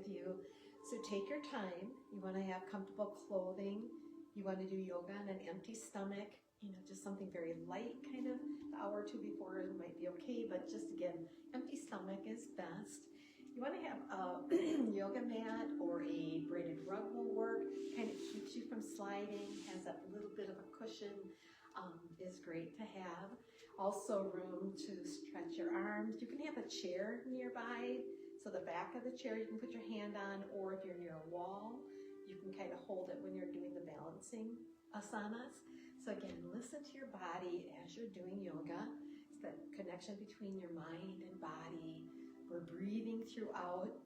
you. So take your time. You want to have comfortable clothing. You want to do yoga on an empty stomach, just something very light, kind of an hour or two before it might be okay, but just again, empty stomach is best. You want to have a yoga mat or a braided rug will work, kind of keeps you from sliding, has that little bit of a cushion, is great to have. Also room to stretch your arms. You can have a chair nearby, so the back of the chair you can put your hand on, or if you're near a wall, you can kind of hold it when you're doing the balancing asanas. So again, listen to your body as you're doing yoga. It's that connection between your mind and body. We're breathing throughout,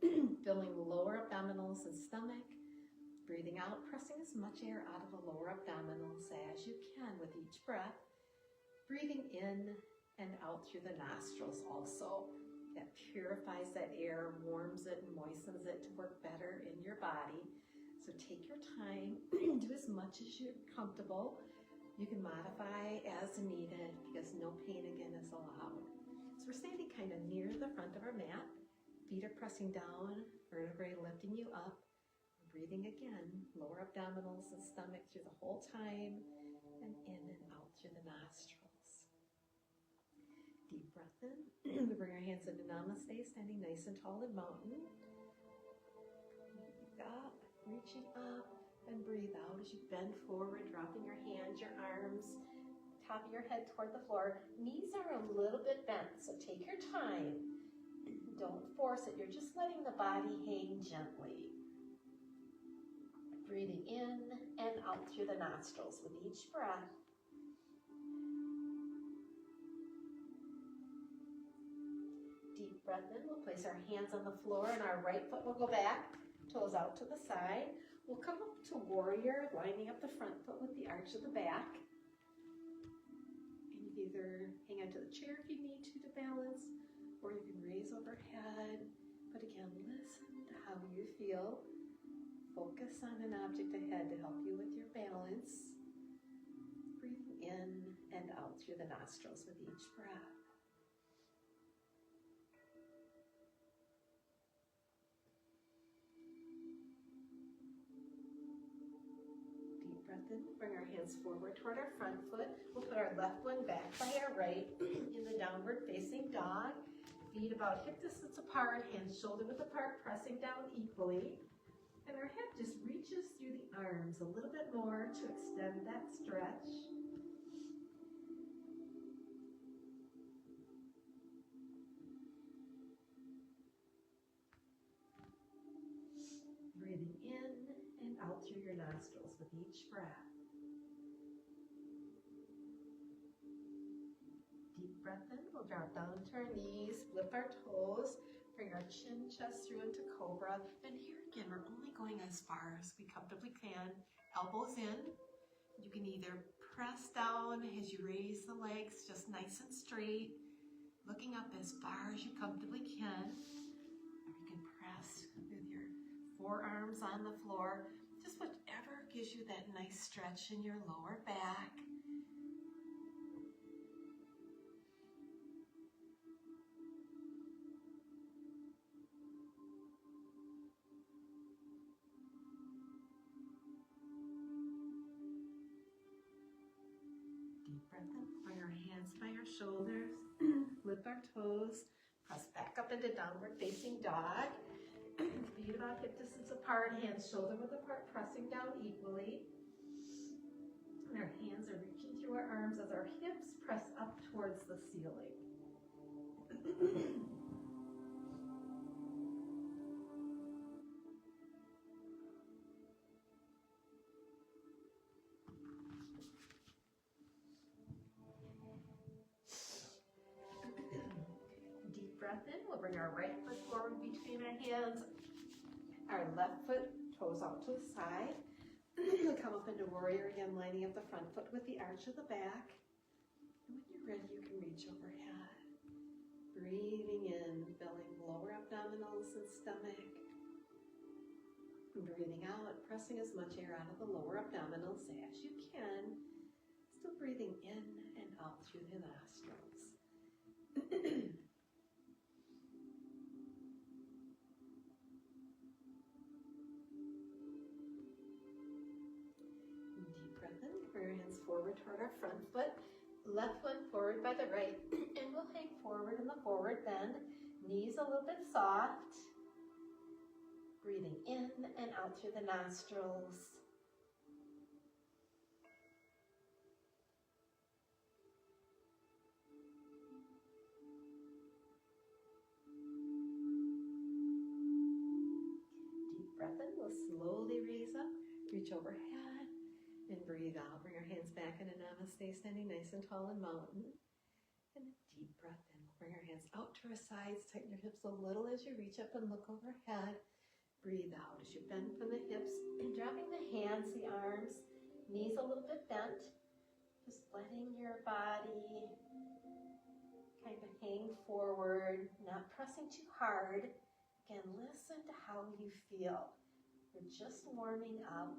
filling lower abdominals and stomach. Breathing out, pressing as much air out of the lower abdominals as you can with each breath. Breathing in and out through the nostrils also. That purifies that air, warms it, and moistens it to work better in your body. So take your time, do as much as you're comfortable. You can modify as needed because no pain again is allowed. So we're standing kind of near the front of our mat. Feet are pressing down, vertebrae lifting you up. Breathing again, lower abdominals and stomach through the whole time, and in and out through the nostrils. Deep breath in. We bring our hands into Namaste, standing nice and tall in mountain. Breathe up, reaching up, and breathe out as you bend forward, dropping your hands, your arms, top of your head toward the floor. Knees are a little bit bent, so take your time. Don't force it. You're just letting the body hang gently. Breathing in and out through the nostrils with each breath. Deep breath in. We'll place our hands on the floor and our right foot will go back, toes out to the side. We'll come up to warrior, lining up the front foot with the arch of the back. And you can either hang onto the chair if you need to balance, or you can raise overhead. But again, listen to how you feel. Focus on an object ahead to help you with your balance. Breathing in and out through the nostrils with each breath. Deep breath in. Bring our hands forward toward our front foot. We'll put our left one back by our right in the downward facing dog. Feet about hip distance apart, hands shoulder width apart, pressing down equally. And our head just reaches through the arms a little bit more to extend that stretch. Breathing in and out through your nostrils with each breath. Deep breath in. We'll drop down to our knees, flip our toes. Bring our chin, chest through into cobra. And here again, we're only going as far as we comfortably can. Elbows in. You can either press down as you raise the legs, just nice and straight, looking up as far as you comfortably can. Or you can press with your forearms on the floor. Just whatever gives you that nice stretch in your lower back. Deep breath in. Bring our hands by our shoulders. Lift our toes. Press back up into downward facing dog. Feet about hip distance apart. Hands shoulder width apart. Pressing down equally. And our hands are reaching through our arms as our hips press up towards the ceiling. Deep breath in. We'll bring our right foot forward between our hands. Our left foot toes out to the side. We'll come up into warrior again, lining up the front foot with the arch of the back. And when you're ready, you can reach overhead. Breathing in, filling lower abdominals and stomach. And breathing out, pressing as much air out of the lower abdominals as you can. Still breathing in and out through the nostrils. forward toward our front foot. Left one forward by the right, and we'll hang forward in the forward bend. Knees a little bit soft. Breathing in and out through the nostrils. Deep breath in. We'll slowly raise up, reach overhead, and breathe out. Bring our hands back into Namaste, standing nice and tall in mountain. And a deep breath in. We'll bring our hands out to our sides. Tighten your hips a little as you reach up and look overhead. Breathe out as you bend from the hips, and dropping the hands, the arms, knees a little bit bent. Just letting your body kind of hang forward, not pressing too hard. Again, listen to how you feel. We're just warming up.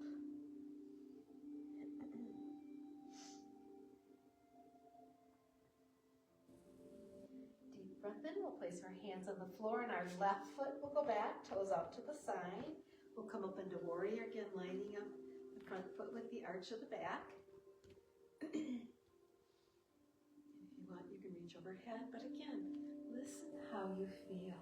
Deep breath in. We'll place our hands on the floor, and our left foot will go back, toes out to the side. We'll come up into warrior, again lining up the front foot with the arch of the back. If you want, you can reach overhead, but again, listen to how you feel.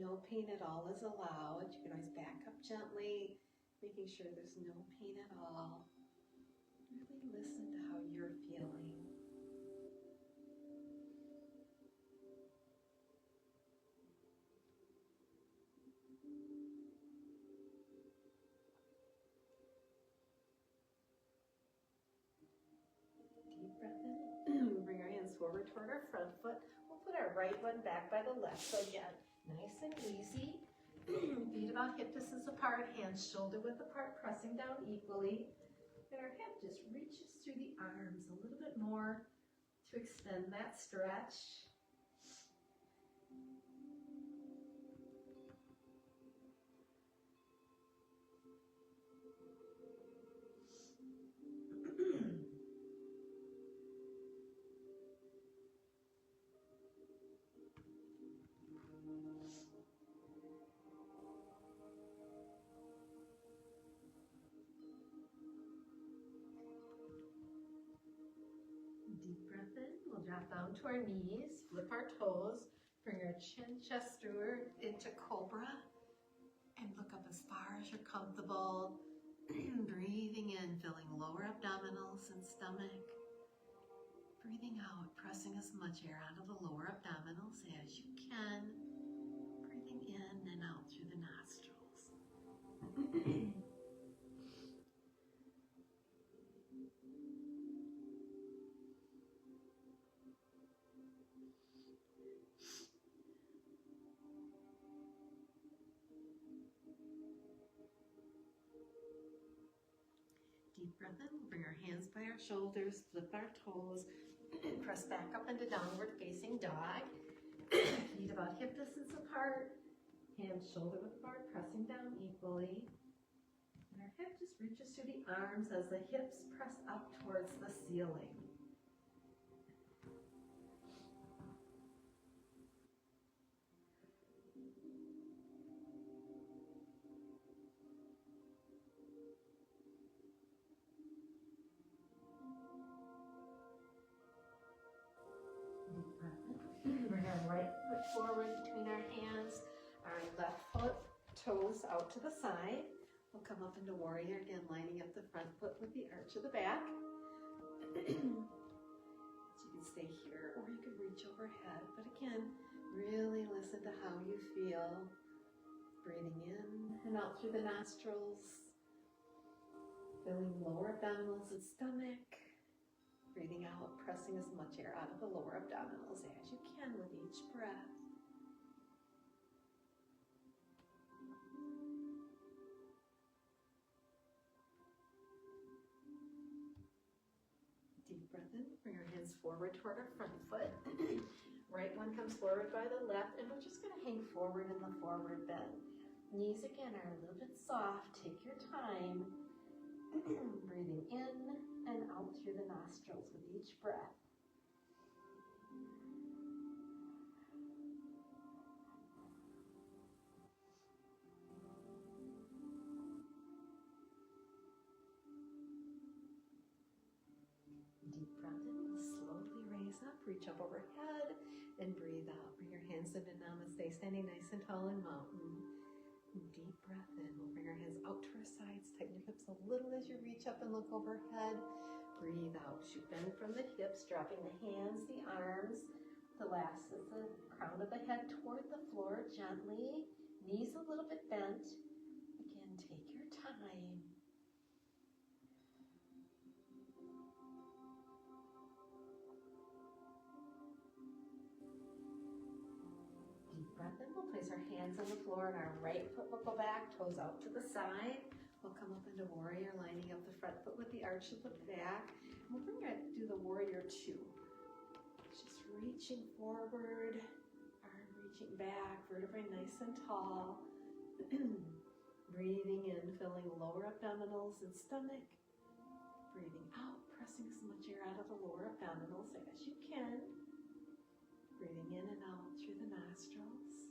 No pain at all is allowed. You can always back up gently, making sure there's no pain at all. Really listen to how you're feeling. Deep breath in. We'll bring our hands forward toward our front foot. We'll put our right one back by the left. So again, nice and easy. Feet about hip distance apart, hands shoulder width apart, pressing down equally. And our head just reaches through the arms a little bit more to extend that stretch. Deep breath in. We'll drop down to our knees, flip our toes, bring our chin, chest through into cobra, and look up as far as you're comfortable. Breathing in, filling lower abdominals and stomach. Breathing out, pressing as much air out of the lower abdominals as you can. Breathing in and out through the nostrils. Deep breath in. We'll bring our hands by our shoulders, flip our toes, press back up into downward facing dog. Feet about hip distance apart, hands shoulder width apart, pressing down equally. And our head just reaches through the arms as the hips press up towards the ceiling. Bring our right foot forward between our hands, our left foot, toes out to the side. We'll come up into warrior, again lining up the front foot with the arch of the back. So you can stay here or you can reach overhead, but again, really listen to how you feel. Breathing in and out through the nostrils, filling lower abdominals and stomach. Breathing out, pressing as much air out of the lower abdominals as you can with each breath. Deep breath in, bring our hands forward toward our front foot. Right one comes forward by the left, and we're just going to hang forward in the forward bend. Knees again are a little bit soft. Take your time. Breathing in and out through the nostrils with each breath. breath in, slowly raise up, reach up overhead, and breathe out. Bring your hands into Namaste, standing nice and tall in mountain. Deep breath in. We'll bring our hands out to our sides, tighten your hips a little as you reach up and look overhead. Breathe out. As you bend from the hips, dropping the hands, the arms. The last is the crown of the head toward the floor gently. Knees a little bit bent. Again, take your time. Deep breath in. We'll place our hands on the floor and our right foot will go back, toes out to the side. We'll come up into warrior, lining up the front foot with the arch of the back. And we'll bring it to the warrior two. Just reaching forward, arm reaching back, vertebrae nice and tall. Breathing in, filling lower abdominals and stomach. Breathing out, pressing as much air out of the lower abdominals as you can. Breathing in and out through the nostrils.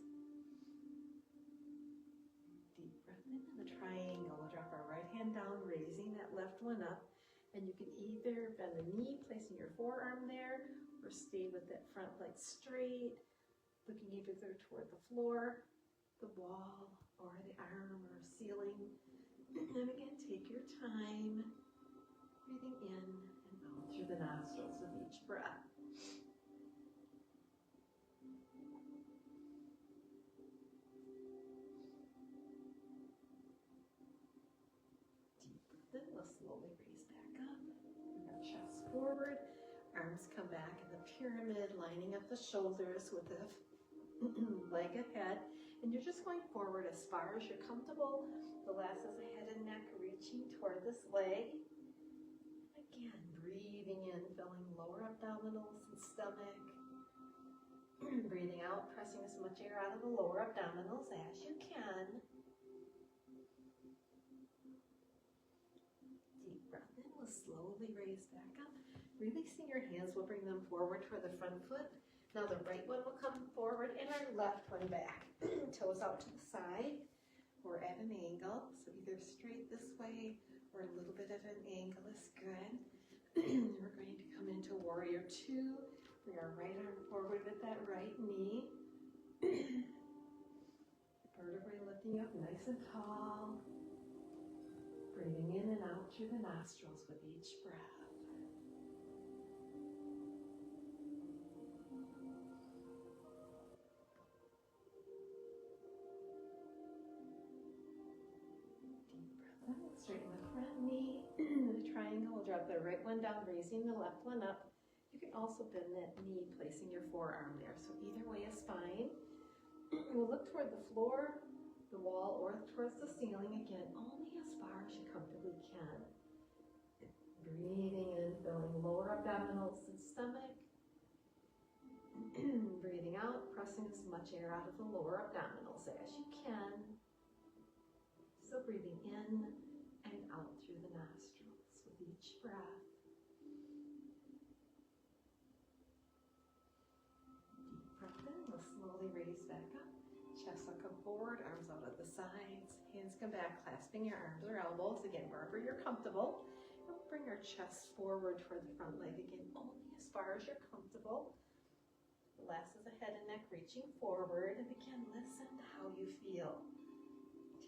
Deep breath in the triangle. We'll drop our right hand down, raising that left one up. And you can either bend the knee, placing your forearm there, or stay with that front leg straight, looking either toward the floor, the wall, or the arm or ceiling. And again, take your time, breathing in and out through the nostrils with each breath. Then we'll slowly raise back up. Bring our chest forward, arms come back in the pyramid, lining up the shoulders with the leg ahead. And you're just going forward as far as you're comfortable. The last is the head and neck reaching toward this leg. Again, breathing in, filling lower abdominals and stomach. Breathing out, pressing as much air out of the lower abdominals as you can. Deep breath in. We'll slowly raise back up. Releasing your hands, we'll bring them forward toward the front foot. Now the right one will come forward and our left one back. Toes out to the side or at an angle. So either straight this way or a little bit of an angle is good. We're going to come into warrior two. Bring our right arm forward with that right knee. Vertebrae lifting up nice and tall. Breathing in and out through the nostrils with each breath. Straighten the front knee, the triangle. We'll drop the right one down, raising the left one up. You can also bend that knee, placing your forearm there. So either way is fine. We'll look toward the floor, the wall, or towards the ceiling. Again, only as far as you comfortably can. Breathing in, filling lower abdominals and stomach. Breathing out, pressing as much air out of the lower abdominals as you can. Still breathing in and out through the nostrils with each breath. Deep breath in, we'll slowly raise back up. Chest will come forward, arms out at the sides, hands come back, clasping your arms or elbows, again, wherever you're comfortable. And we'll bring our chest forward toward the front leg, again, only as far as you're comfortable. The last is the head and neck reaching forward, and again, listen to how you feel.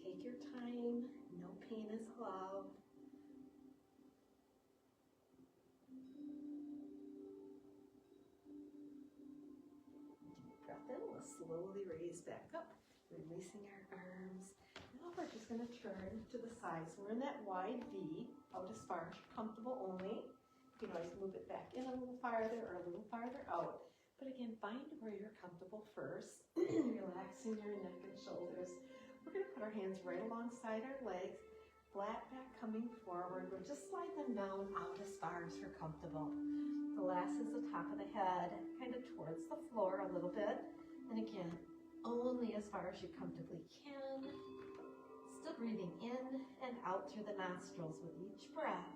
Take your time, no pain is allowed. Deep breath in, we'll slowly raise back up, releasing our arms. Now we're just going to turn to the sides. We're in that wide V, out as far as you're comfortable only. You can always move it back in a little farther or a little farther out. But again, find where you're comfortable first, relaxing your neck and shoulders. We're going to put our hands right alongside our legs, flat back coming forward. We'll just slide them down out as far as you're comfortable. The last is the top of the head, kind of towards the floor a little bit. And again, only as far as you comfortably can. Still breathing in and out through the nostrils with each breath.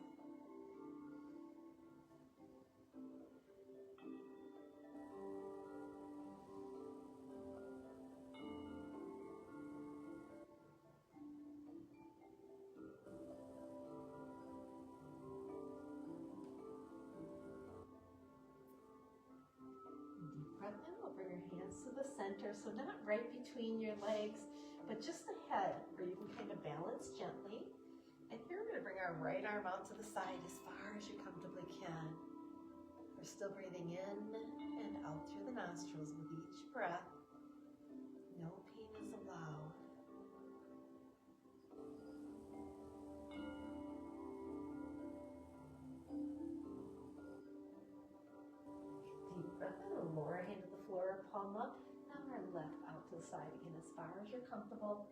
to the center, so not right between your legs, but just ahead, where you can kind of balance gently. And here we're going to bring our right arm out to the side as far as you comfortably can. We're still breathing in and out through the nostrils with each breath. No pain is allowed. Deep breath in, lower hand to the floor, palm up. Now our left out to the side again as far as you're comfortable.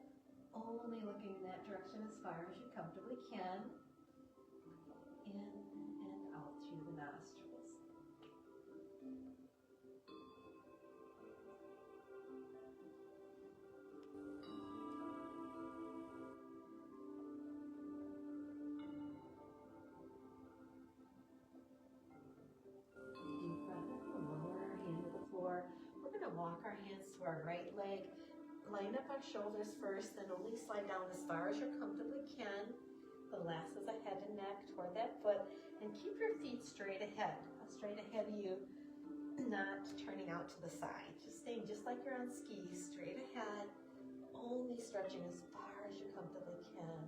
Only looking in that direction as far as you comfortably can. In and out through the nostrils. Deep breath in, lower our hand to the floor. We're going to walk our hands to our right leg. Line up our shoulders first, then only slide down as far as you comfortably can. The last is the head and neck toward that foot, and keep your feet straight ahead of you, not turning out to the side. Just staying just like you're on skis, straight ahead, only stretching as far as you comfortably can.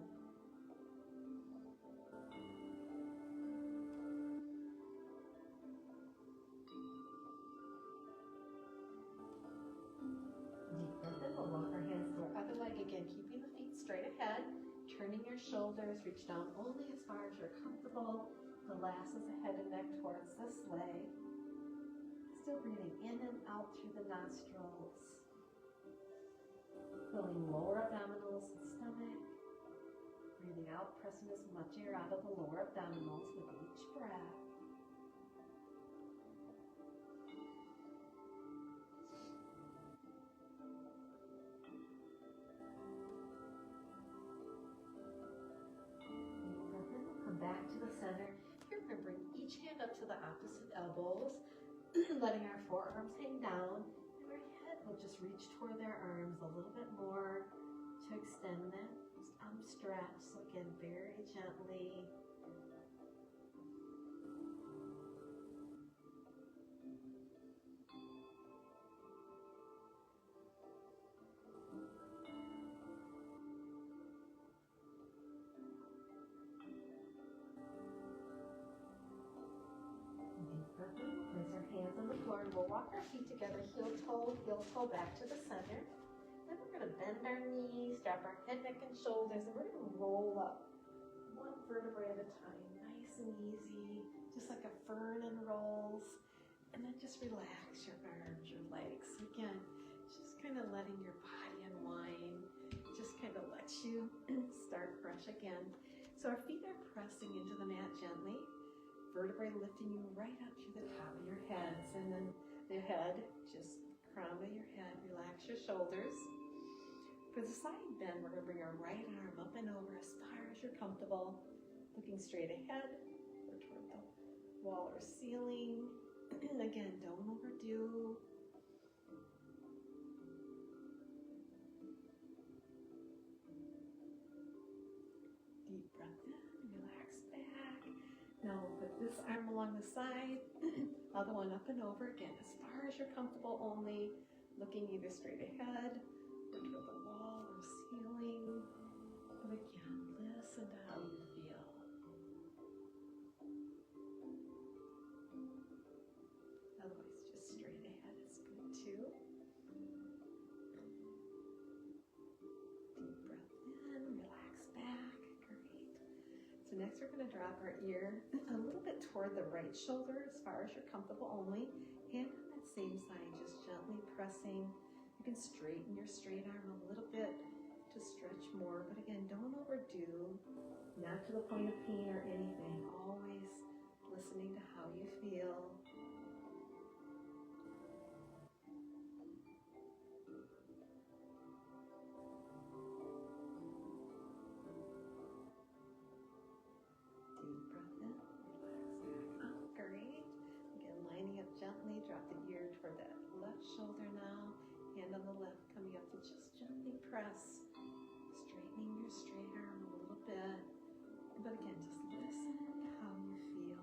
Keeping the feet straight ahead, turning your shoulders, reach down only as far as you're comfortable. The last is the head and neck towards this leg. Still breathing in and out through the nostrils. Filling lower abdominals and stomach. Breathing out, pressing as much air out of the lower abdominals with each breath. Back to the center. Here we're going to bring each hand up to the opposite elbows, letting our forearms hang down, and our head will just reach toward their arms a little bit more to extend that stretch. So again, very gently. Place our hands on the floor and we'll walk our feet together, heel toe back to the center. Then we're going to bend our knees, drop our head, neck, and shoulders, and we're going to roll up one vertebrae at a time, nice and easy, just like a fern unrolls. And then just relax your arms, your legs. Again, just kind of letting your body unwind, just kind of let you start fresh again. So our feet are pressing into the mat gently. Vertebrae lifting you right up to the top of your heads, and then the head, just crown of your head, relax your shoulders. For the side bend, we're going to bring our right arm up and over as far as you're comfortable, looking straight ahead or toward the wall or ceiling. Again, don't overdo. Deep breath in, relax back. Now we'll put this arm along the side, other one up and over again, as far as you're comfortable only, looking either straight ahead or toward the wall or ceiling. But again, listen to how you feel. Otherwise, just straight ahead is good too. Deep breath in, relax back, great. So next we're going to drop our ear a little bit toward the right shoulder as far as you're comfortable only. Hand on that same side, just gently pressing. You can straighten your straight arm a little bit to stretch more, but again, don't overdo. Not to the point of pain or anything. Always listening to how you feel. Gently drop the ear toward that left shoulder now. Hand on the left coming up to just gently press, straightening your straight arm a little bit. But again, just listen to how you feel.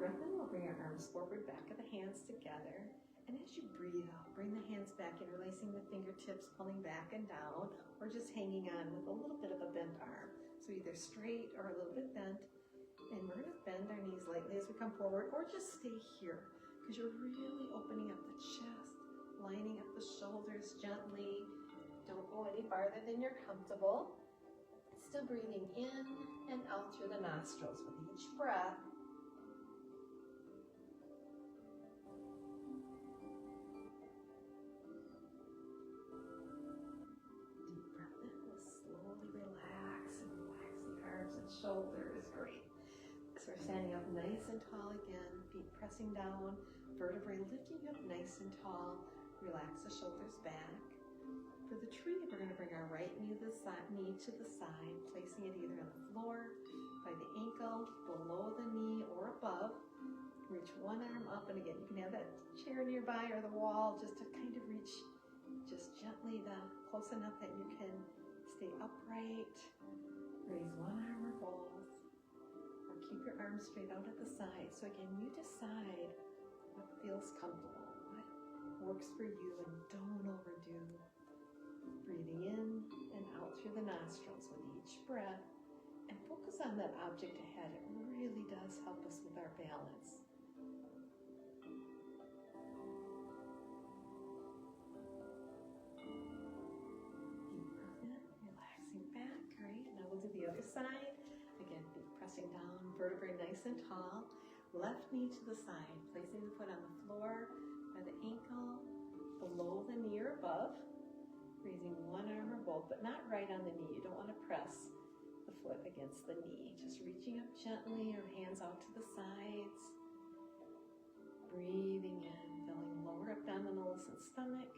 breath in, we'll bring our arms forward, back of the hands together. And as you breathe out, bring the hands back, interlacing the fingertips, pulling back and down, or just hanging on with a little bit of a bent arm. So either straight or a little bit bent. And we're going to bend our knees lightly as we come forward, or just stay here, because you're really opening up the chest, lining up the shoulders gently. Don't go any farther than you're comfortable. Still breathing in and out through the nostrils with each breath. Deep breath in. We'll slowly relax and relax the arms and shoulders. Great. So we're standing up nice and tall again, feet pressing down, vertebrae lifting up nice and tall. Relax the shoulders back. For the tree, we're going to bring our right knee to the side, placing it either on the floor, by the ankle, below the knee, or above. Reach one arm up, and again, you can have that chair nearby or the wall just to kind of reach just gently close enough that you can stay upright. Raise one arm or both, or keep your arms straight out at the side. So again, you decide what feels comfortable, what works for you, and don't overdo. Breathing in and out through the nostrils with each breath, and focus on that object ahead. It really does help us with our balance. Deep breath in, relaxing back. Great. Now we'll do the other side. Again, feet pressing down, vertebrae nice and tall. Left knee to the side, placing the foot on the floor by the ankle, below the knee or above. Raising one arm or both, but not right on the knee. You don't want to press the foot against the knee. Just reaching up gently, or hands out to the sides. Breathing in, filling lower abdominals and stomach.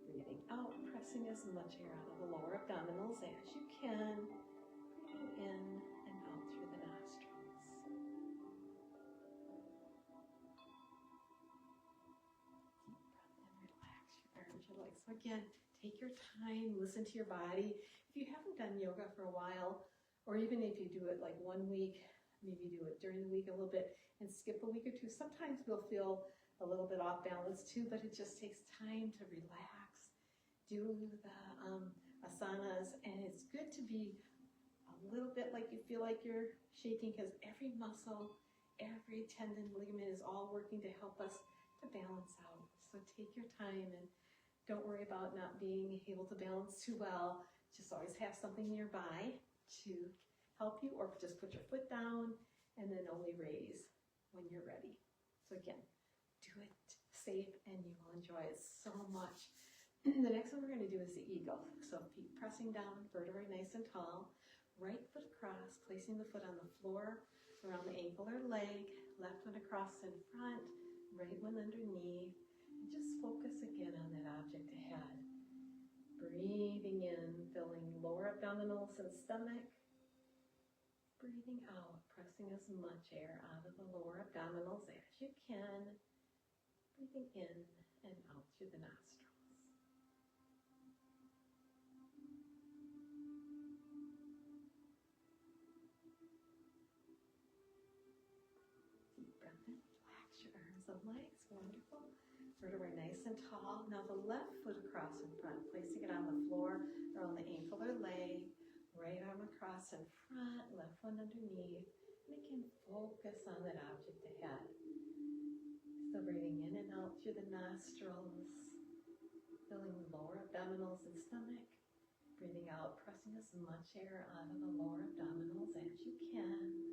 Breathing out, pressing as much air out of the lower abdominals as you can. Breathing in and out through the nostrils. Deep breath in, relax your arms, your legs. So again, take your time, listen to your body. If you haven't done yoga for a while, or even if you do it like 1 week, maybe do it during the week a little bit and skip a week or two, sometimes we'll feel a little bit off balance too, but it just takes time to relax. Do the asanas, and it's good to be a little bit like you feel like you're shaking, because every muscle, every tendon, ligament is all working to help us to balance out. So take your time and don't worry about not being able to balance too well. Just always have something nearby to help you, or just put your foot down and then only raise when you're ready. So again, do it safe and you will enjoy it so much. The next one we're going to do is the eagle. So feet pressing down, vertebrae nice and tall. Right foot across, placing the foot on the floor around the ankle or leg. Left one across in front, right one underneath. Just focus again on that object ahead. Breathing in, filling lower abdominals and stomach. Breathing out, pressing as much air out of the lower abdominals as you can. Breathing in and out through the nostrils. Deep breath in, relax your arms and legs. Wonderful. Vertebrae nice and tall. Now the left foot across in front, placing it on the floor or on the ankle or leg. Right arm across in front, left one underneath. And again, focus on that object ahead. Still breathing in and out through the nostrils. Filling the lower abdominals and stomach. Breathing out, pressing as much air out of the lower abdominals as you can.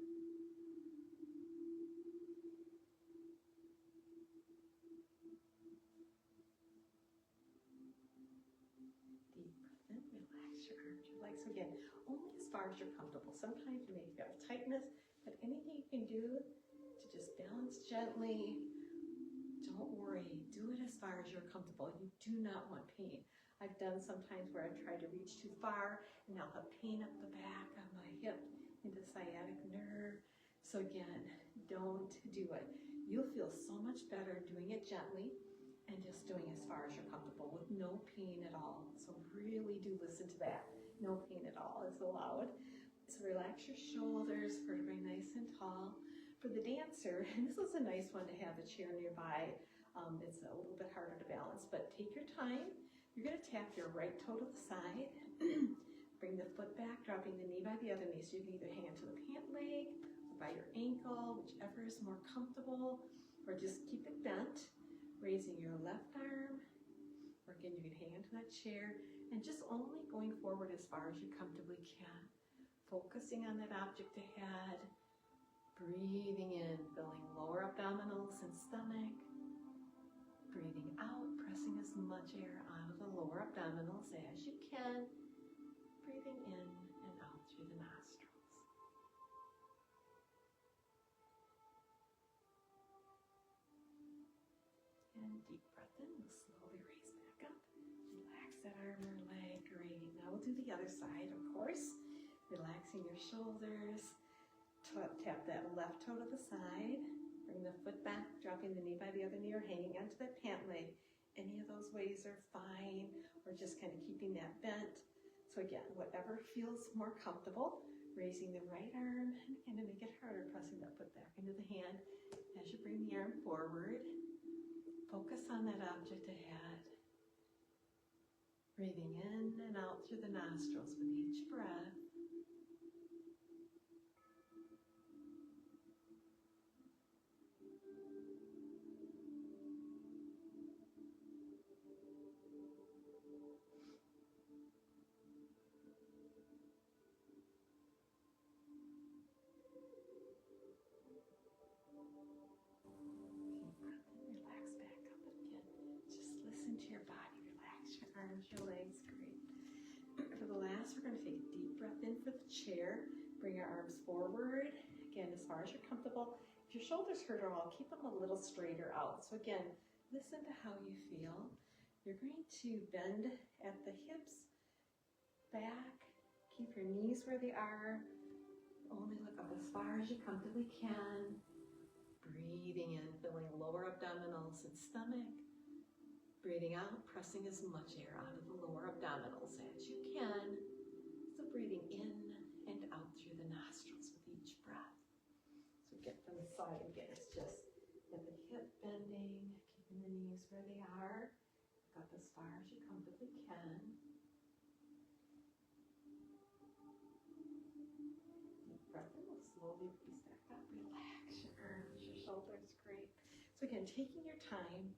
So again, only as far as you're comfortable. Sometimes you may feel tightness, but anything you can do to just balance gently, don't worry. Do it as far as you're comfortable. You do not want pain. I've done sometimes where I've tried to reach too far, and I'll have pain up the back of my hip into sciatic nerve. So again, don't do it. You'll feel so much better doing it gently and just doing as far as you're comfortable with no pain at all. So really do listen to that. No pain at all is allowed. So relax your shoulders, vertebrae nice and tall. For the dancer, and this is a nice one to have a chair nearby. It's a little bit harder to balance, but take your time. You're going to tap your right toe to the side. Bring the foot back, dropping the knee by the other knee. So you can either hang onto the pant leg or by your ankle, whichever is more comfortable, or just keep it bent. Raising your left arm, or again, you can hang onto that chair, and just only going forward as far as you comfortably can. Focusing on that object ahead. Breathing in, filling lower abdominals and stomach. Breathing out, pressing as much air out of the lower abdominals as you can. Breathing in and out through the nostrils. And deep breath in, we'll slowly raise back up. Relax that arm or leg, great. Now we'll do the other side, of course. Relaxing your shoulders. Tap that left toe to the side. Bring the foot back, dropping the knee by the other knee or hanging onto that pant leg. Any of those ways are fine, or just kind of keeping that bent. So again, whatever feels more comfortable. Raising the right arm, and again, to make it harder, pressing that foot back into the hand as you bring the arm forward. Focus on that object ahead. Breathing in and out through the nostrils with each breath. Your legs, great. For the last, we're going to take a deep breath in for the chair. Bring your arms forward, again, as far as you're comfortable. If your shoulders hurt at all, keep them a little straighter out. So again, listen to how you feel. You're going to bend at the hips, back, keep your knees where they are. Only look up as far as you comfortably can. Breathing in, filling lower abdominals and stomach. Breathing out, pressing as much air out of the lower abdominals as you can. So breathing in and out through the nostrils with each breath. So get from the side again. It's just at the hip bending, keeping the knees where they are. Up as far as you comfortably can. Deep breath in. We'll slowly release back up. Relax your arms, your shoulders. Great. So again, taking your time.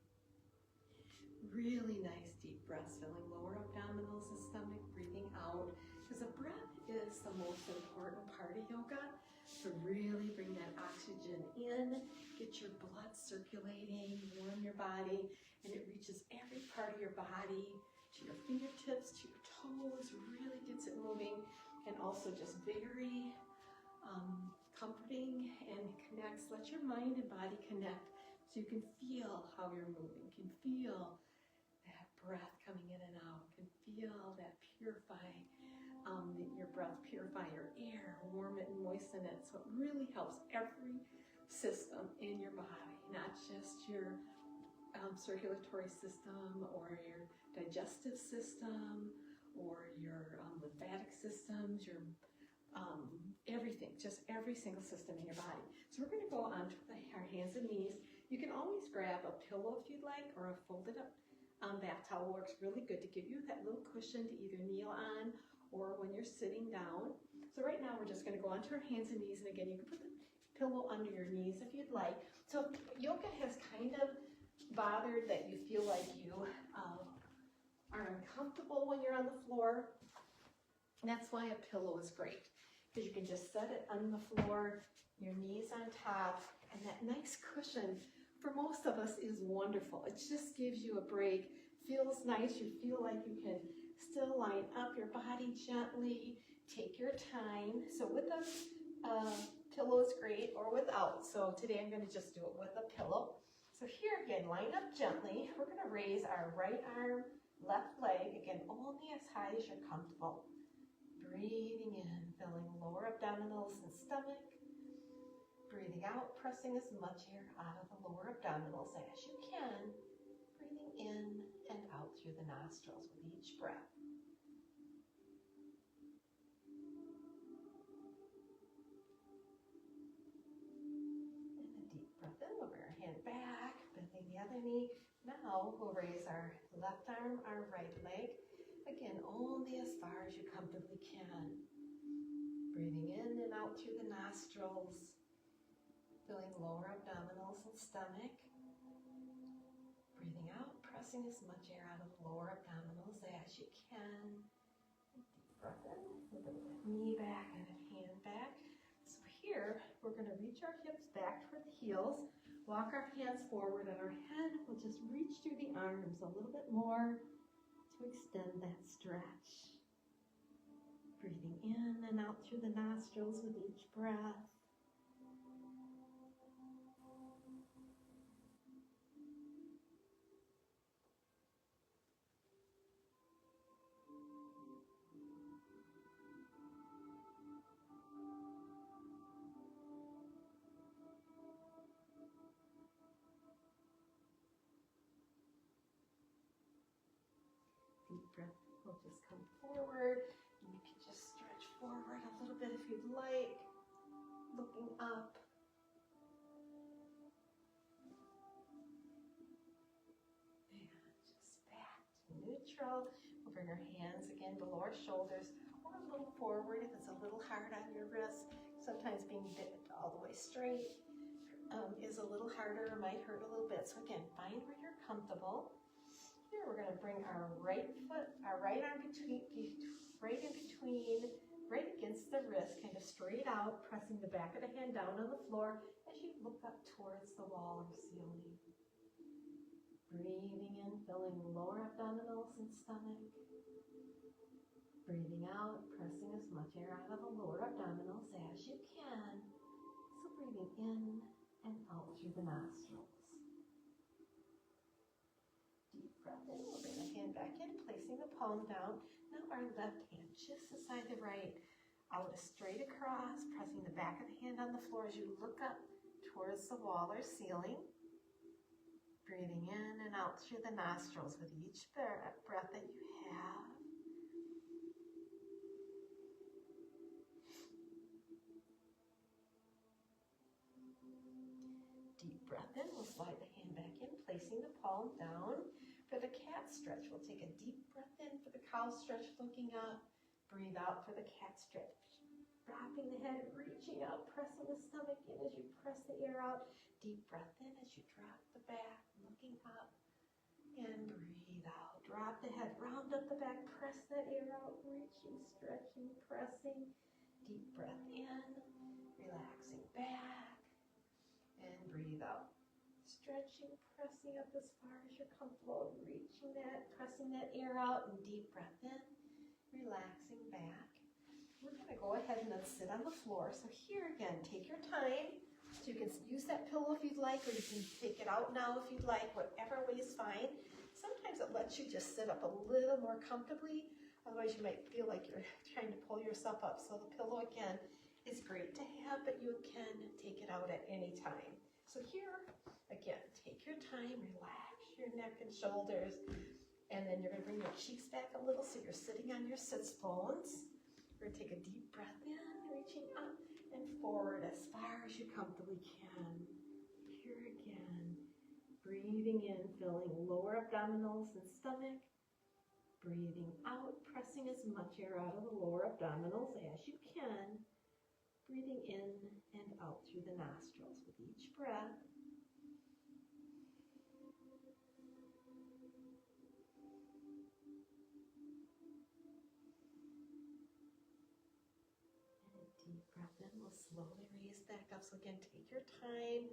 Really nice deep breaths, filling lower abdominals and stomach, breathing out. Because the breath is the most important part of yoga. So really bring that oxygen in, get your blood circulating, warm your body, and it reaches every part of your body, to your fingertips, to your toes, really gets it moving, and also just very comforting and connects. Let your mind and body connect so you can feel how you're moving, can feel breath coming in and out, can feel that purifying, your breath purify your air, warm it and moisten it. So it really helps every system in your body, not just your circulatory system or your digestive system or your lymphatic systems, your everything, just every single system in your body. So we're going to go onto our hands and knees. You can always grab a pillow if you'd like, or a folded up bath towel works really good to give you that little cushion to either kneel on or when you're sitting down. So right now we're just going to go onto our hands and knees, and again, you can put the pillow under your knees if you'd like. So if yoga has kind of bothered that you feel like you are uncomfortable when you're on the floor, that's why a pillow is great, because you can just set it on the floor, your knees on top, and that nice cushion for most of us is wonderful. It just gives you a break, feels nice, you feel like you can still line up your body gently, take your time. So with a pillow is great, or without. So today I'm going to just do it with a pillow. So here again, line up gently. We're going to raise our right arm, left leg, again, only as high as you're comfortable. Breathing in, filling lower abdominals and stomach. Breathing out, pressing as much air out of the lower abdominals as you can. Breathing in and out through the nostrils with each breath. hand back, bending the other knee. Now we'll raise our left arm, our right leg. Again, only as far as you comfortably can. Breathing in and out through the nostrils. Filling lower abdominals and stomach. Breathing out, pressing as much air out of the lower abdominals as you can. Deep breath in, a little bit of knee back and a hand back. So here, we're going to reach our hips back toward the heels. Walk our hands forward and our head will just reach through the arms a little bit more to extend that stretch. Breathing in and out through the nostrils with each breath. Deep breath will just come forward. And you can just stretch forward a little bit if you'd like. Looking up. And just back to neutral. We'll bring our hands again below our shoulders or a little forward if it's a little hard on your wrist. Sometimes being bent all the way straight is a little harder or might hurt a little bit. So again, find where you're comfortable. Here we're going to bring our right foot, our right arm right against the wrist, kind of straight out, pressing the back of the hand down on the floor as you look up towards the wall or ceiling. Breathing in, filling lower abdominals and stomach. Breathing out, pressing as much air out of the lower abdominals as you can. So breathing in and out through the nostrils. Deep breath in, we'll bring the hand back in, placing the palm down. Now our left hand just beside the right, out straight across, pressing the back of the hand on the floor as you look up towards the wall or ceiling. Breathing in and out through the nostrils with each breath that you have. Deep breath in, we'll slide the hand back in, placing the palm down. For the cat stretch, we'll take a deep breath in for the cow stretch, looking up. Breathe out for the cat stretch. Dropping the head, reaching out, pressing the stomach in as you press the air out. Deep breath in as you drop the back, looking up. And breathe out. Drop the head, round up the back, press that air out, reaching, stretching, pressing. Deep breath in, relaxing back. And breathe out. Stretching, pressing up as far as you're comfortable, reaching that, pressing that air out, and deep breath in, relaxing back. We're going to go ahead and then sit on the floor. So here again, take your time. So you can use that pillow if you'd like, or you can take it out now if you'd like, whatever way is fine. Sometimes it lets you just sit up a little more comfortably. Otherwise you might feel like you're trying to pull yourself up. So the pillow again is great to have, but you can take it out at any time. So here, again, take your time, relax your neck and shoulders, and then you're going to bring your cheeks back a little so you're sitting on your sits bones. We're going to take a deep breath in, reaching up and forward as far as you comfortably can. Here again, breathing in, filling lower abdominals and stomach. Breathing out, pressing as much air out of the lower abdominals as you can. Breathing in and out through the nostrils with each breath. And a deep breath in. We'll slowly raise back up. So again, take your time.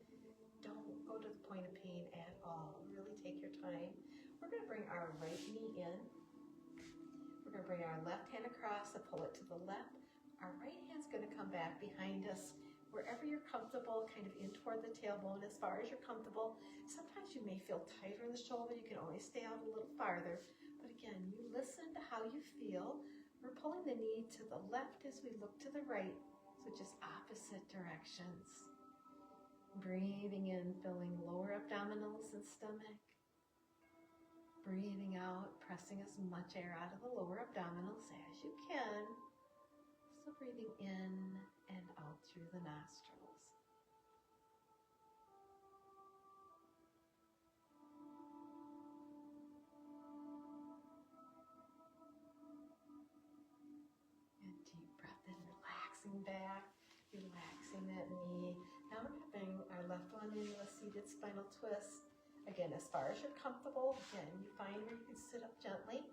Don't go to the point of pain at all. Really take your time. We're going to bring our right knee in. We're going to bring our left hand across and pull it to the left. Our right hand's going to come back behind us, wherever you're comfortable, kind of in toward the tailbone as far as you're comfortable. Sometimes you may feel tighter in the shoulder. You can always stay out a little farther. But again, you listen to how you feel. We're pulling the knee to the left as we look to the right, so just opposite directions. Breathing in, filling lower abdominals and stomach. Breathing out, pressing as much air out of the lower abdominals as you can. So breathing in and out through the nostrils. relaxing back, relaxing that knee. Now we're going to bring our left one into a seated spinal twist. Again, as far as you're comfortable, again, you find where you can sit up gently.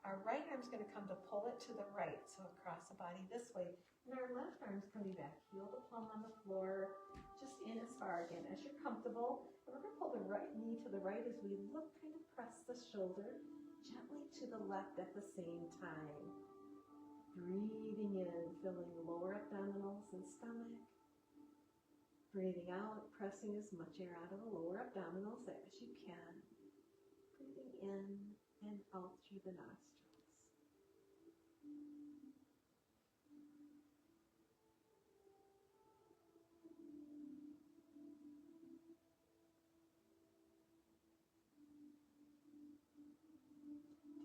Our right arm's going to come to pull it to the right, so across the body this way. And our left arm's coming back, heel to palm on the floor, just in as far again as you're comfortable. And we're going to pull the right knee to the right as we look, kind of press the shoulder gently to the left at the same time. Breathing in, filling lower abdominals and stomach. Breathing out, pressing as much air out of the lower abdominals as you can. Breathing in and out through the nostrils.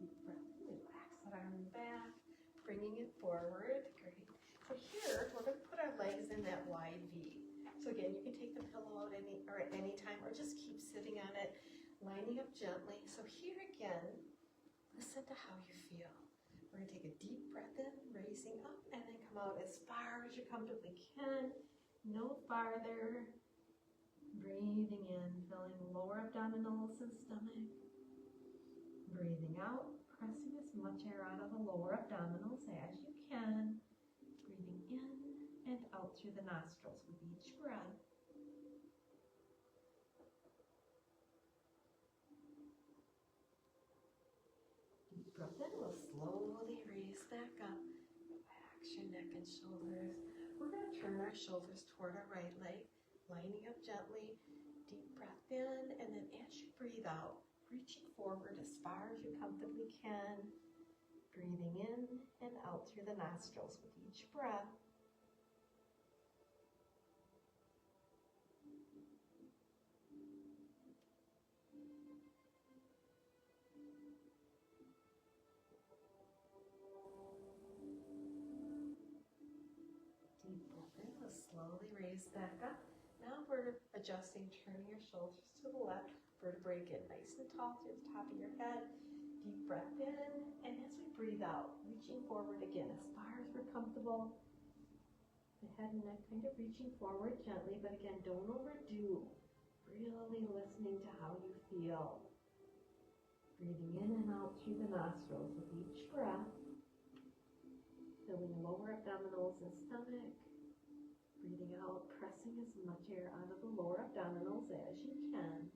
Deep breath, relax that arm back, bringing it forward. Great. So here, we're going to put our legs in that wide V. So again, you can take the pillow out at any time, or just keep sitting on it, lining up gently. So here again, listen to how you feel. We're going to take a deep breath in, raising up, and then come out as far as you comfortably can. No farther. Breathing in, filling lower abdominals and stomach. Breathing out, pressing as much air out of the lower abdominals as you can. Breathing in and out through the nostrils with each breath. Deep breath in, we'll slowly raise back up. Relax your neck and shoulders. We're going to turn our shoulders toward our right leg, lining up gently. Deep breath in, and then as you breathe out, reaching forward as far as you comfortably can. Breathing in and out through the nostrils with each breath. Deep breath in, we'll slowly raise back up. Now we're adjusting, turning your shoulders to the left, vertebrae get nice and tall through the top of your head. Deep breath in, and as we breathe out, reaching forward again as far as we're comfortable. The head and neck kind of reaching forward gently, but again, don't overdo. Really listening to how you feel. Breathing in and out through the nostrils with each breath. Filling lower abdominals and stomach. Breathing out, pressing as much air out of the lower abdominals as you can.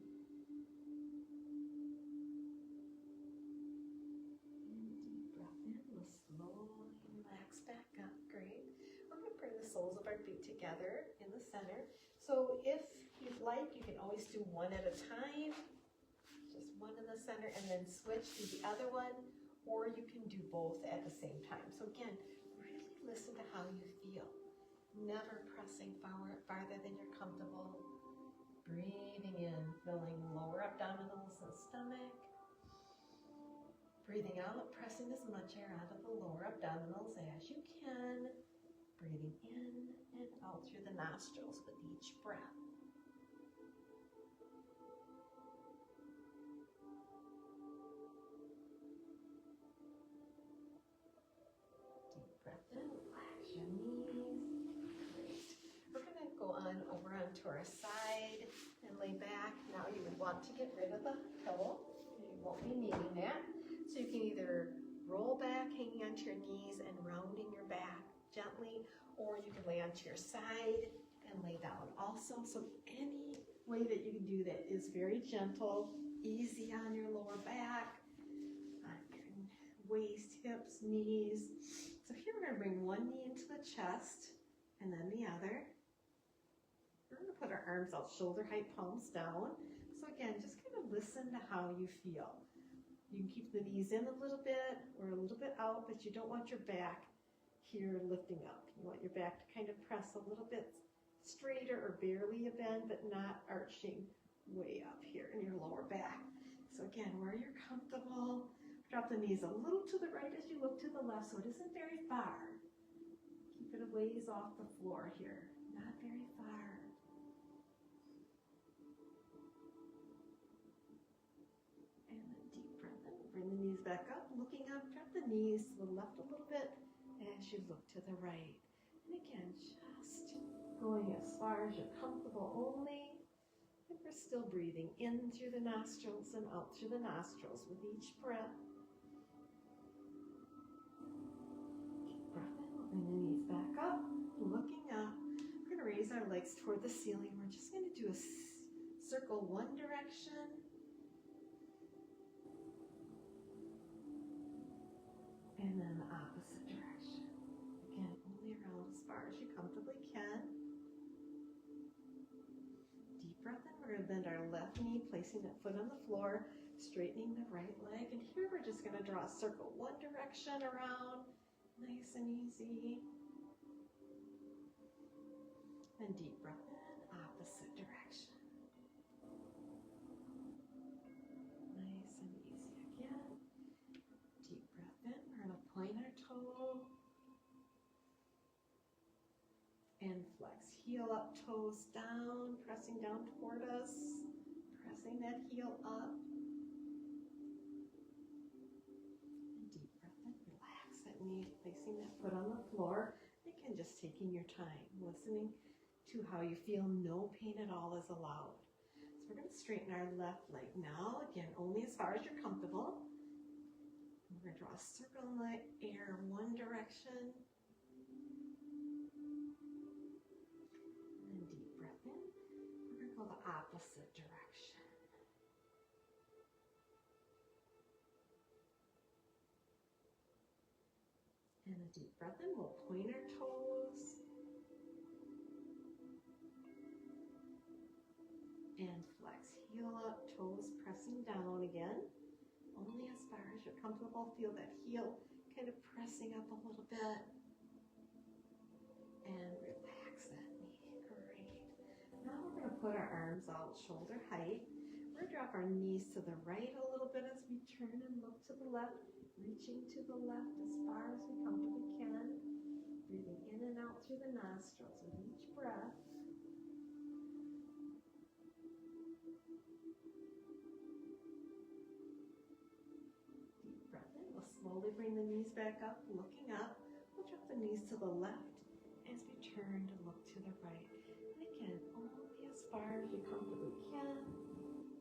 And deep breath in, we'll slowly relax back up. Great. We're going to bring the soles of our feet together in the center. So if you'd like, you can always do one at a time. Just one in the center and then switch to the other one. Or you can do both at the same time. So again, really listen to how you feel. Never pressing farther than you're comfortable. Breathing in, filling lower abdominals and stomach. Breathing out, pressing as much air out of the lower abdominals as you can. Breathing in and out through the nostrils with each breath. Deep breath in, relax your knees. On over onto our side and lay back. Now you would want to get rid of the pillow. You won't be needing that. So you can either roll back, hanging onto your knees and rounding your back gently, or you can lay onto your side and lay down also. So any way that you can do that is very gentle, easy on your lower back, on your waist, hips, knees. So here we're going to bring one knee into the chest and then the other. We're going to put our arms out shoulder height, palms down. So again, just kind of listen to how you feel. You can keep the knees in a little bit or a little bit out, but you don't want your back here lifting up. You want your back to kind of press a little bit straighter or barely a bend, but not arching way up here in your lower back. So again, where you're comfortable, drop the knees a little to the right as you look to the left so it isn't very far. Keep it a ways off the floor here, not very far. Bring the knees back up, looking up, drop the knees to the left a little bit as you look to the right. And again, just going as far as you're comfortable only. And we're still breathing in through the nostrils and out through the nostrils with each breath. Deep breath in, we'll bring the knees back up, looking up. We're going to raise our legs toward the ceiling. We're just going to do a circle one direction. And then the opposite direction. Again, only around as far as you comfortably can. Deep breath in. We're going to bend our left knee, placing that foot on the floor, straightening the right leg. And here we're just going to draw a circle one direction around, nice and easy. And deep breath in, opposite direction. Nice and easy again. Deep breath in. We're going to point our toe and flex. Heel up, toes down, pressing down toward us. Pressing that heel up. And deep breath in. Relax that knee, placing that foot on the floor. Again, just taking your time, listening to how you feel. No pain at all is allowed. So we're going to straighten our left leg now. Again, only as far as you're comfortable. We're going to draw a circle in the air, one direction. And deep breath in. We're going to go the opposite direction. And a deep breath in. We'll point our toes. And flex. Heel up, toes pressing down again. Only as far as you're comfortable. Feel that heel kind of pressing up a little bit. And relax that knee. Great. Now we're going to put our arms out shoulder height. We're going to drop our knees to the right a little bit as we turn and look to the left. Reaching to the left as far as we comfortably can. Breathing in and out through the nostrils with each breath. Slowly bring the knees back up, looking up. We'll drop the knees to the left as we turn to look to the right. And again, only as far as you comfortably can.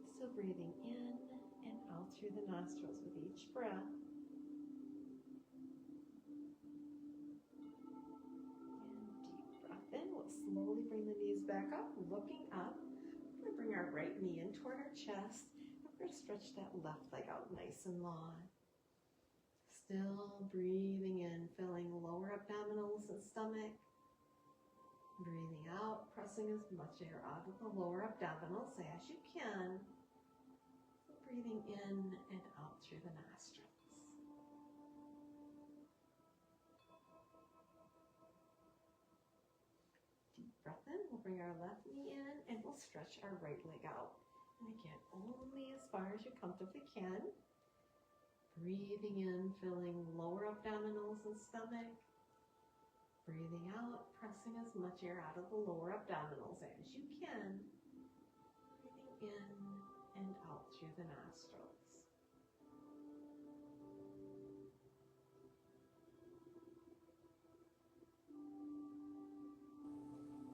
Still breathing in and out through the nostrils with each breath. And deep breath in. We'll slowly bring the knees back up, looking up. We're going to bring our right knee in toward our chest. And we're going to stretch that left leg out nice and long. Still breathing in, filling lower abdominals and stomach. Breathing out, pressing as much air out of the lower abdominals as you can. Breathing in and out through the nostrils. Deep breath in, we'll bring our left knee in and we'll stretch our right leg out. And again, only as far as you comfortably can. Breathing in, filling lower abdominals and stomach. Breathing out, pressing as much air out of the lower abdominals as you can. Breathing in and out through the nostrils.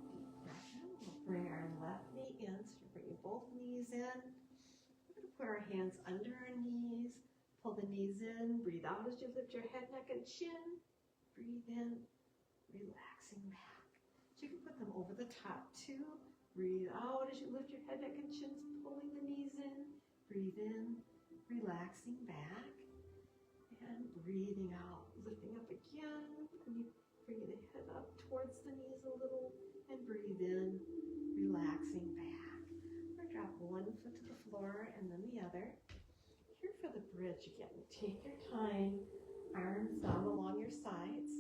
Deep breath in. We'll bring our left knee in, so you're bringing both knees in. We're going to put our hands under our knees. Pull the knees in, breathe out as you lift your head, neck, and chin. Breathe in, relaxing back. So you can put them over the top too. Breathe out as you lift your head, neck, and chin, pulling the knees in. Breathe in, relaxing back. And breathing out, lifting up again. Bringing the head up towards the knees a little. And breathe in, relaxing back. Or drop one foot to the floor and then the other. Here for the bridge again, take your time, arms down along your sides.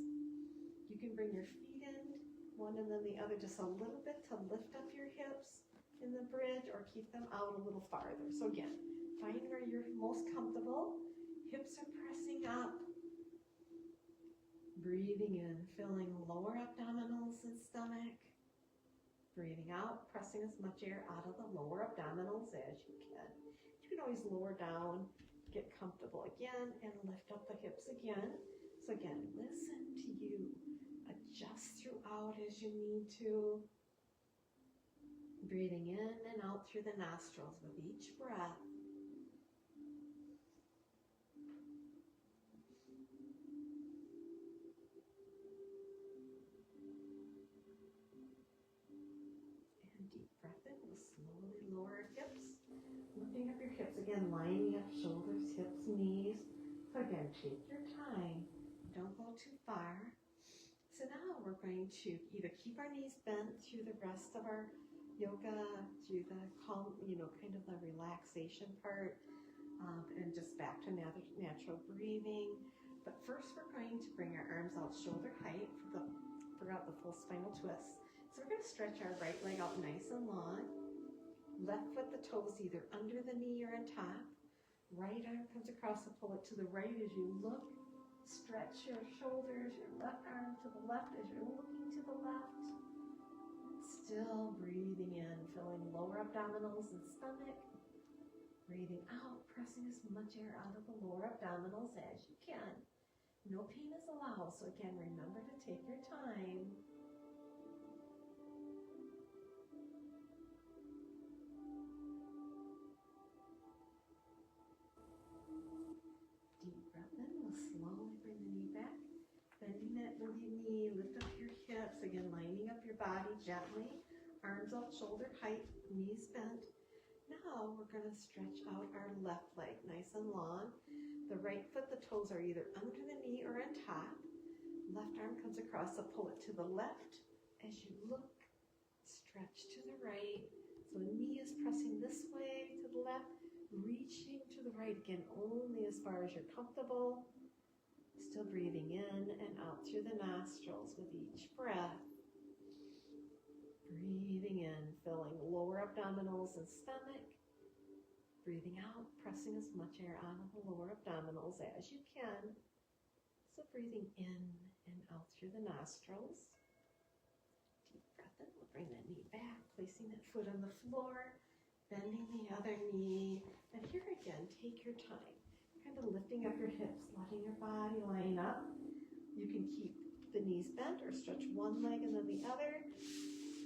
You can bring your feet in, one and then the other, just a little bit to lift up your hips in the bridge or keep them out a little farther. So again, find where you're most comfortable. Hips are pressing up. Breathing in, filling lower abdominals and stomach. Breathing out, pressing as much air out of the lower abdominals as you can. You can always lower down, get comfortable again, and lift up the hips again. So again, listen to you. adjust throughout as you need to. Breathing in and out through the nostrils with each breath. And deep breath in. We'll slowly lower our hips. Lifting up your hips again, lining up shoulders, hips, knees. So again, take your time. Don't go too far. So now we're going to either keep our knees bent through the rest of our yoga, through the calm, kind of the relaxation part, and just back to natural breathing. But first we're going to bring our arms out shoulder height throughout the full spinal twist. So we're going to stretch our right leg out nice and long. Left foot, the toes either under the knee or on top. Right arm comes across, so pull it to the right as you look. Stretch your shoulders, your left arm to the left as you're looking to the left. Still breathing in, filling lower abdominals and stomach. Breathing out, pressing as much air out of the lower abdominals as you can. No pain is allowed, so again, remember to take your time. Deep breath in, we'll slowly bring the knee back. Bending that knee, lift up your hips. Again, lining up your body gently. Arms out shoulder height, knees bent. Now we're going to stretch out our left leg nice and long. The right foot, the toes are either under the knee or on top. Left arm comes across, so pull it to the left. As you look, stretch to the right. So knee is pressing this way to the left, reaching to the right again, only as far as you're comfortable. Still breathing in and out through the nostrils with each breath. Breathing in, filling lower abdominals and stomach. Breathing out, pressing as much air out of the lower abdominals as you can. So breathing in and out through the nostrils. Deep breath in, we'll bring that knee back, placing that foot on the floor, bending the other knee. And here again, take your time. Kind of lifting up your hips, letting your body line up. You can keep the knees bent or stretch one leg and then the other.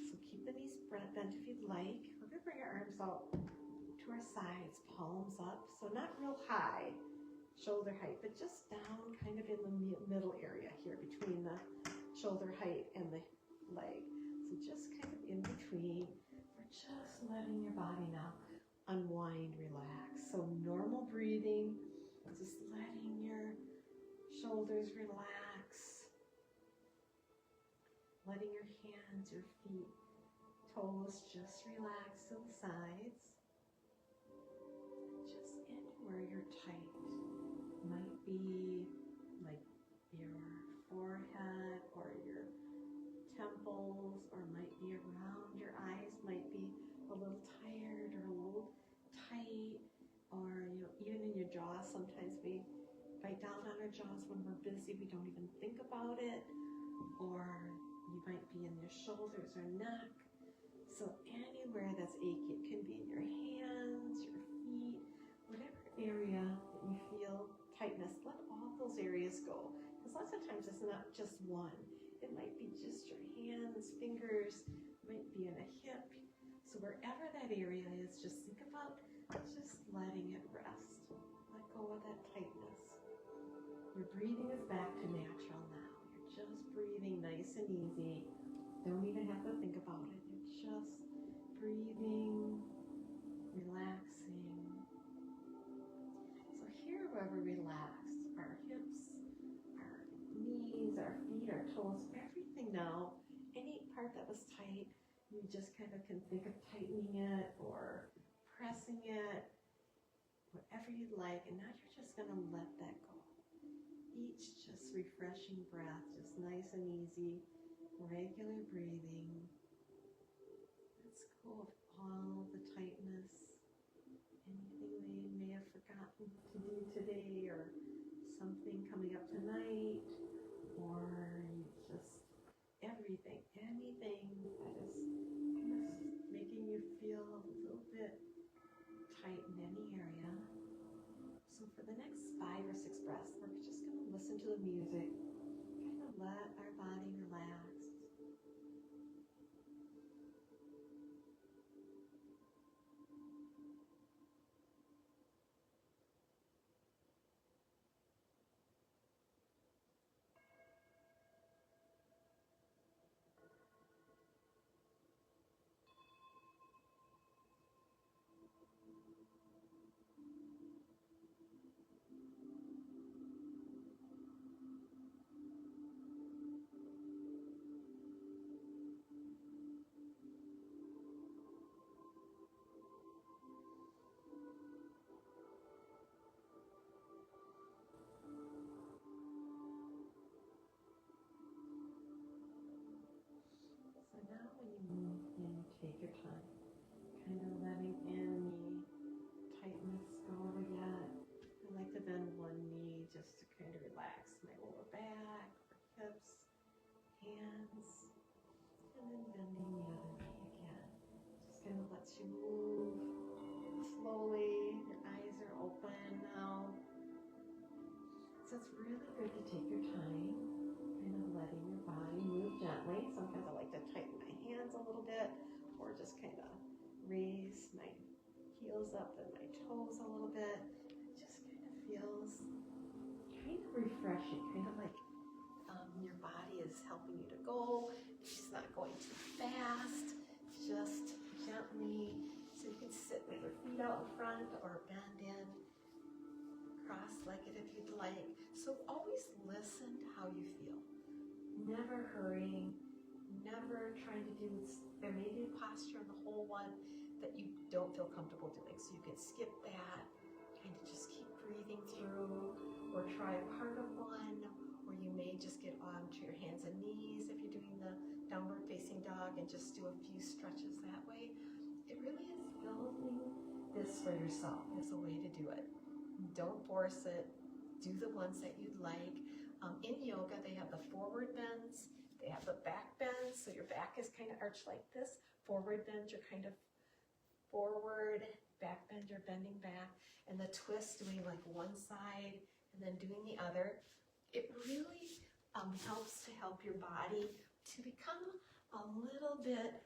So keep the knees bent if you'd like. We're going to bring our arms out to our sides, palms up. So not real high, shoulder height, but just down kind of in the middle area here between the shoulder height and the leg. So just kind of in between. We're just letting your body now unwind, relax. So normal breathing, just letting your shoulders relax. Letting your hands, your feet, toes just relax to the sides. Just anywhere you're tight. Might be like your forehead or your temples, or might be around your eyes, might be a little tired or a little tight, or even in your jaws. Sometimes we bite down on our jaws when we're busy, we don't even think about it. Or you might be in your shoulders or neck. So anywhere that's achy, it can be in your hands, your feet, whatever area that you feel tightness, let all those areas go. Because lots of times it's not just one. It might be just your hands, fingers, might be in a hip. So wherever that area is, just think about just letting it rest. Let go of that tightness. Your breathing is back to natural now. You're just breathing nice and easy. Don't even have to think about it. You're just breathing, relaxing. So here where we relax, our hips, our knees, our feet, our toes, everything now, any part that was tight, you just kind of can think of tightening it or pressing it, whatever you'd like. And now you're just going to let that go. Each just refreshing breath, just nice and easy, regular breathing. Let's go of all the tightness, anything we may have forgotten to do today, or something coming up tonight, or just everything, anything that is making you feel a little bit tight in any area. So for the next 5 or 6 breaths, we're just going to listen to the music, kind of let our body relax. good to take your time, kind of letting your body move gently. Sometimes I like to tighten my hands a little bit, or just kind of raise my heels up and my toes a little bit. It just kind of feels kind of refreshing, kind of like your body is helping you to go. It's not going too fast, just gently. So you can sit with your feet out in front or bend in, cross-legged if you'd like. So always listen to how you feel. Never hurrying, never trying to do, there may be a posture in the whole one that you don't feel comfortable doing. So you can skip that, kind of just keep breathing through, or try a part of one, or you may just get onto your hands and knees if you're doing the downward facing dog and just do a few stretches that way. It really is building this for yourself as a way to do it. Don't force it. Do the ones that you'd like. In yoga, they have the forward bends. They have the back bends. So your back is kind of arched like this. Forward bends, you're kind of forward. Back bend, you're bending back. And the twist, doing like one side and then doing the other. It really helps to help your body to become a little bit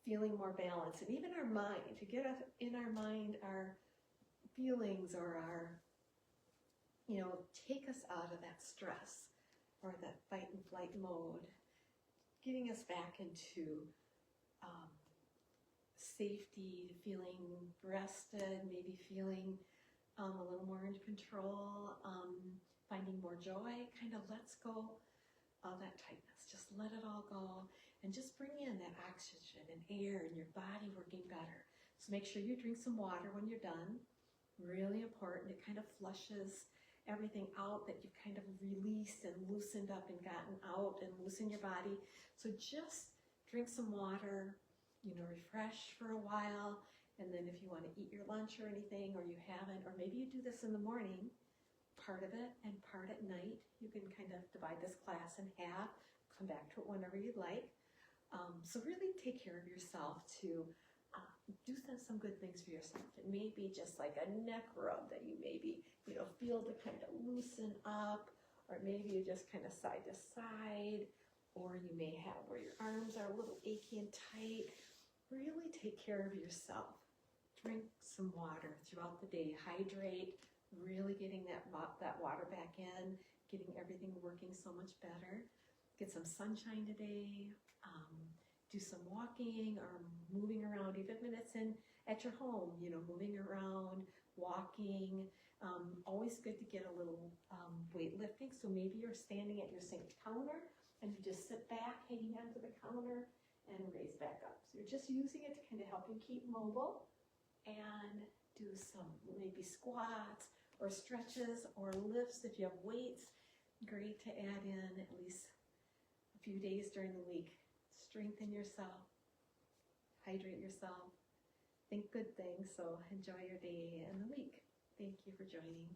feeling more balanced. And even our mind, to get us in our mind, our feelings or our, take us out of that stress or that fight and flight mode, getting us back into safety, feeling rested, maybe feeling a little more in control, finding more joy, kind of lets go of that tightness. Just let it all go and just bring in that oxygen and air and your body working better. So make sure you drink some water when you're done. Really important. It kind of flushes everything out that you've kind of released and loosened up and gotten out, and loosen your body. So just drink some water, refresh for a while, and then if you want to eat your lunch or anything, or you haven't, or maybe you do this in the morning, part of it, and part at night, you can kind of divide this class in half, come back to it whenever you'd like. So really take care of yourself to do some good things for yourself. It may be just like a neck rub that you maybe, feel to kind of loosen up, or maybe you just kind of side to side, or you may have where your arms are a little achy and tight. Really take care of yourself. Drink some water throughout the day. Hydrate, really getting that water back in, getting everything working so much better. Get some sunshine today. Do some walking or moving around, even if it's at your home, moving around, walking. Always good to get a little weightlifting. So maybe you're standing at your sink counter and you just sit back, hanging onto the counter and raise back up. So you're just using it to kind of help you keep mobile, and do some maybe squats or stretches or lifts if you have weights. Great to add in at least a few days during the week. Strengthen yourself, hydrate yourself, think good things. So enjoy your day and the week. Thank you for joining.